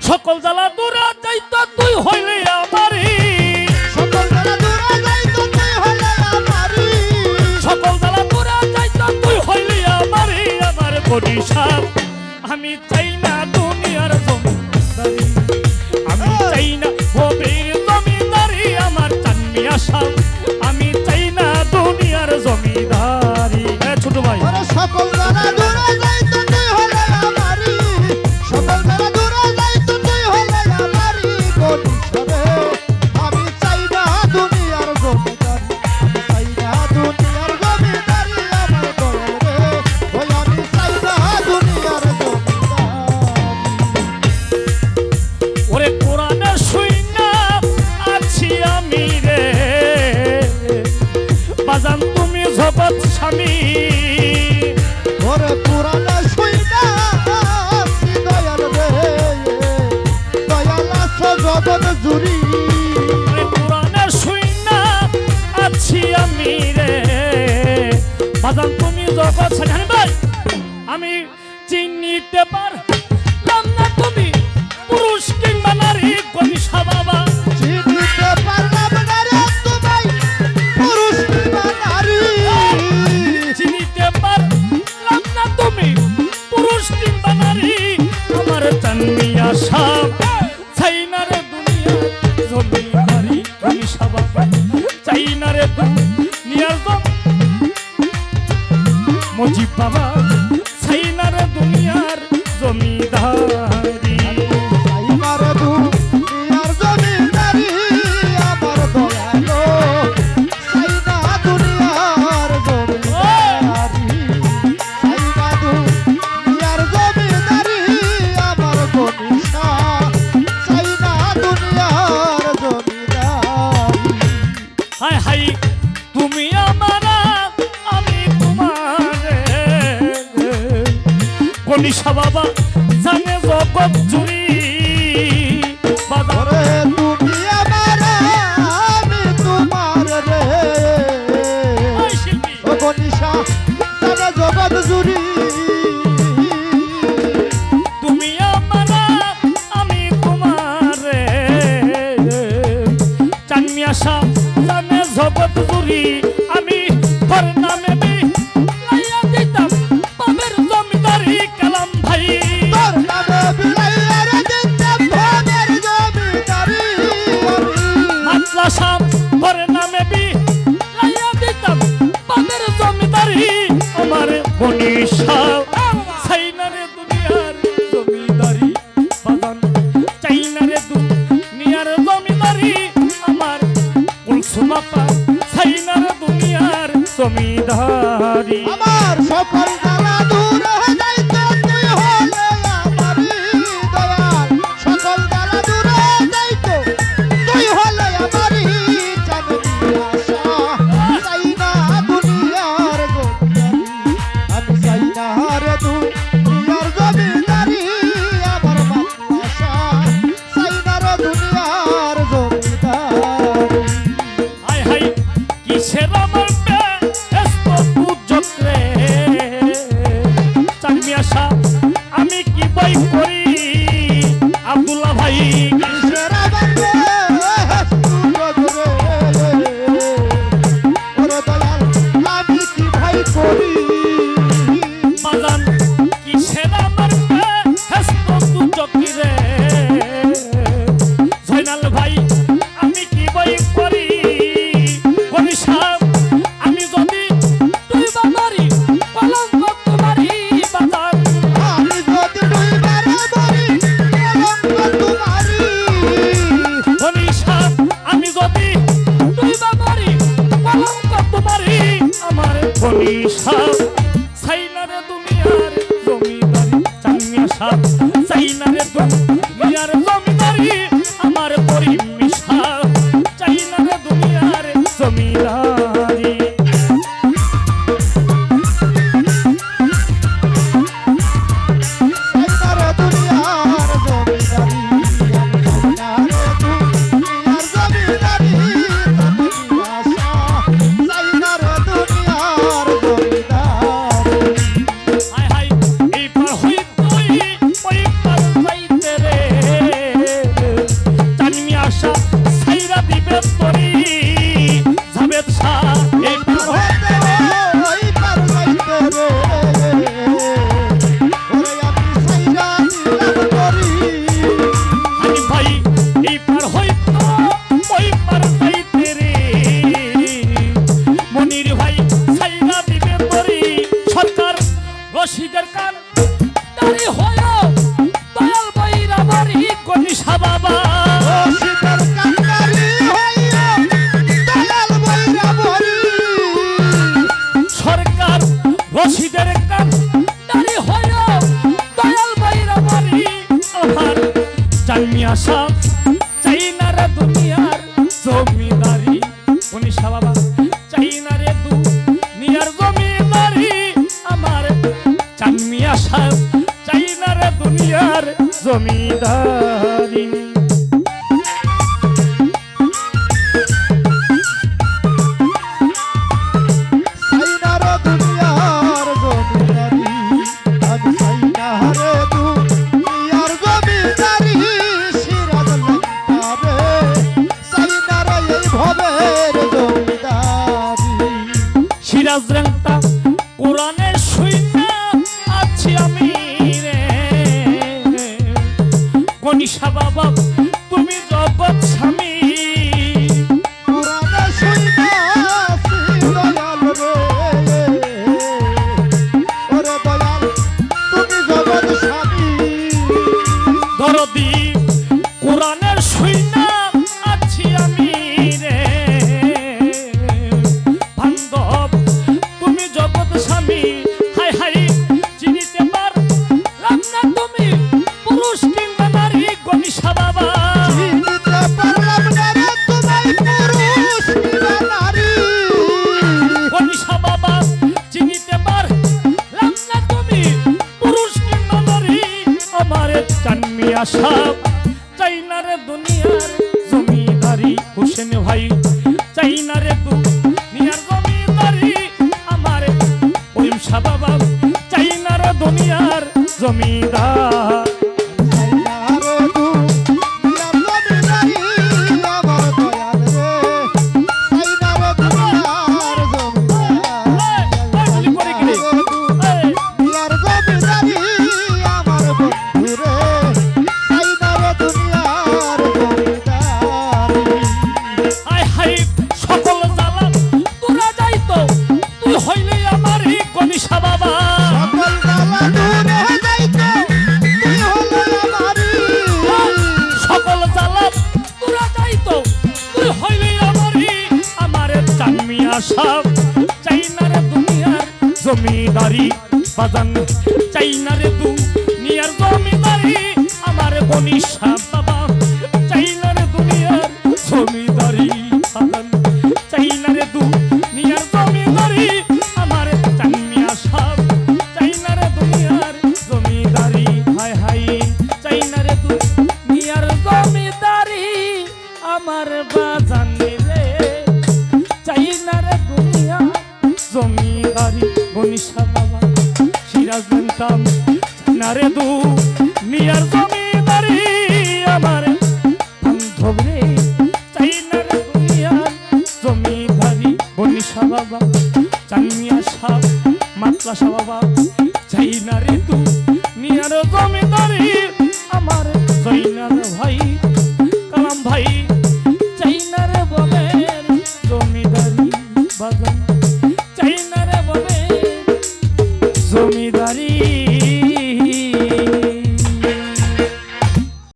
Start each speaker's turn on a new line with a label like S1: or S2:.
S1: সকল জ্বালা দূরে যাইতো তুই হইলে আমারি,
S2: সকল জ্বালা দূরে যাইতো তুই হইলে আমারি,
S1: সকল জ্বালা দূরে যাইতো তুই হইলে আমারি। আমার বরিশাল আমি চাই না দুনিয়ার জমিদারি, আমি চাই না গভীর জমিদারি। আমার চাননি আশাল আমি চাই না দুনিয়ার জমিদারি। ছোট ভাই
S2: সকল জ্বালা দূরে যাইতো তুই হইলে আমারি, সকল জ্বালা দূরে যাইতো তুই হইলে আমারি। বরিশালে আমি চাই না দুনিয়ার জমিদারি, আমি চাই না দুনিয়ার জমিদারি। আমার দয়াল রে ওই আমি চাই না দুনিয়ার জমিদারি।
S1: ওরে কোরআনে শুই না আছি আমি রে, বাজান তুমি জগৎ স্বামী।
S2: ওরে পুরানা শুই না আছি দয়াল রে, দয়াল আছো জগৎ জুড়ি।
S1: ওরে কোরআনে শুই না আছি আমি রে, বাজান তুমি জগৎ স্বামী। ভাই আমি চিনিতে পারলাম না তুমি পুরুষ কিংবা নারী। গণিসা বাবা
S2: চিনিতে পারলাম না রে তোমায় পুরুষ কিংবা নারী,
S1: চিনিতে পারলাম না তুমি পুরুষ কিংবা নারী। আমার চাননি আশা চাই না রে দুনিয়া জমিদারি। গণিসা বাবা চাই না রে দুনিয়ার মজিব বাবা চাই না রে দুনিয়ার জমিদারি।
S2: চাইবার দুনিয়ার জমিদারি। আমার দয়াল চাই না দুনিয়ার জমিদারি, চাইবা দুনিয়ার জমিদারি। আমার বরিশা চাই না দুনিয়ার জমিদারি।
S1: হাই হাই তুমি আমার আমি তোমার। গণিসা বাবা জানে জগৎ জুড়ি।
S2: ওরে তুমি আমার আমি তোমার রে,
S1: শিল্পী
S2: ও গণিসা জানে জগৎ জুড়ি।
S1: তুমি আমার আমি তোমার। চাননি আশা জানে জগৎ জুড়ি। আমি তোর নামে লাইয়া দিতাম পাবের জমিদারি। কালাম ভাই
S2: তোর নামে বিলাইয়া রে দিতাম ভোগের জমিদারি।
S1: মাতলা সাপ তোর নামে লাইয়া দিতাম পাবের জমিদারি। আমার বনিশা চাই না রে দুনিয়ার জমিদারি। বাজান চাই না রে দুনিয়ার জমিদারি। আমার কুলসুমাপা চাই না রে দুনিয়ার জমিদারি।
S2: আমার সকল জ্বালা দূরে যাইতো তুই হলে আমারি দয়াল, সকল জ্বালা দূরে যাইতো তুই হলে আমারি। চাঁদনি আশা চাই না দুনিয়ার জমিদারি, আমি চাই না রে দুনিয়ার জমিদারি। আমার মাতৃ আশা চাই না রে দুনিয়ার জমিদারি।
S1: হাই হাই কিসের আমার ব্যস্ত দুর্যোগ রে। চাননি আশা আমি কি বই করি। আব্দুল্লাহ ভাই
S2: সেরা বান্দে সুযোগ রে, ওরে দয়াল আমি কি ভাই করি।
S1: বাজান কিসের আমার ব্যস্ত দুর্যোগ রে। জয়নাল ভাই আমি কি বই করি। গণিসা আমি যদি তুই বাবারি কলঙ্ক তোমারি। বাজান
S2: আমি যদি দুইবারে মরি কলঙ্ক তোমারি।
S1: গণিসা আমি যদি তুই বাবারি কলঙ্ক তোমারি। আমার গণিসা চাই না রে দুনিয়ার জমিদারি। চাননি আশা চাই না রে দুনিয়ার জমিদারি। আমার পরিমিশা চাই না রে দুনিয়ার জমিদারি।
S2: চাইনা রে দুনিয়ার জমিদারি, আমি চাইনা রে দুনিয়ার জমিদারি। চাঁদনি আশা চাইনা রে দুনিয়ার জমিদারি।
S1: হাই হাই এই পার হই তুই ওই পার যাইতে রে। চানমিয়া সাহ চাই না রে দুনিয়ার জমিদারি মনীষা বাবা চাই না রে দুনিয়ার জমিদারি আমার চানমিয়া সাহ চাই না রে দুনিয়ার জমিদারি সিরাজ রেংটা কোরআনে শুইনা আছি আমি রে মনীষা বাবা তুমি জগৎ স্বামী দরদি কোরআনের শুইনা আছি আমি রে বান্ধব তুমি জগৎ স্বামী হাই হাই চিনিতে পারলাম না তুমি পুরুষ কিংবা নারী গণিসা বাবা গণিসা বাবা চিনিতে পারলাম না তুমি পুরুষ কিংবা নারী আমার চানমিয়া সাহ চাই না রে দুনিয়ার জমিদারি হোসেন ভাই চাই না রে দুনিয়ার জমিদারি আমার ওইম শাহ বাবা চাই না রে দুনিয়ার জমিদার সাহ চাই না রে দুনিয়ার জমিদারি বাজান চাই না রে দুনিয়ার জমিদারি আমার গণিসা বাবা চাই না রে দুনিয়ার জমিদারি বাজান চাই না রে দুনিয়ার জমিদারি আমার চানমিয়া সাহ চাই না রে দুনিয়ার জমিদারি হাই হাই চাই না রে দুনিয়ার জমিদারি আমার বাজান রে চাই না রে দুনিয়া জমিদারি গণিসা বাবা সিরাজ রেংটাম চাই না রে দুনিয়ার জমিদারি আমার বান্ধব রে চাই না রে দুনিয়ার জমিদারি গণিসা বাবা চানমিয়া সাহ মাতলা শাহ বাবা চাই না রে দুনিয়ার জমিদারি আমার জৈনাল ভাই কালাম ভাই চাই না রে ববের জমিদারি বাজান চাই না রে ববের জমিদারি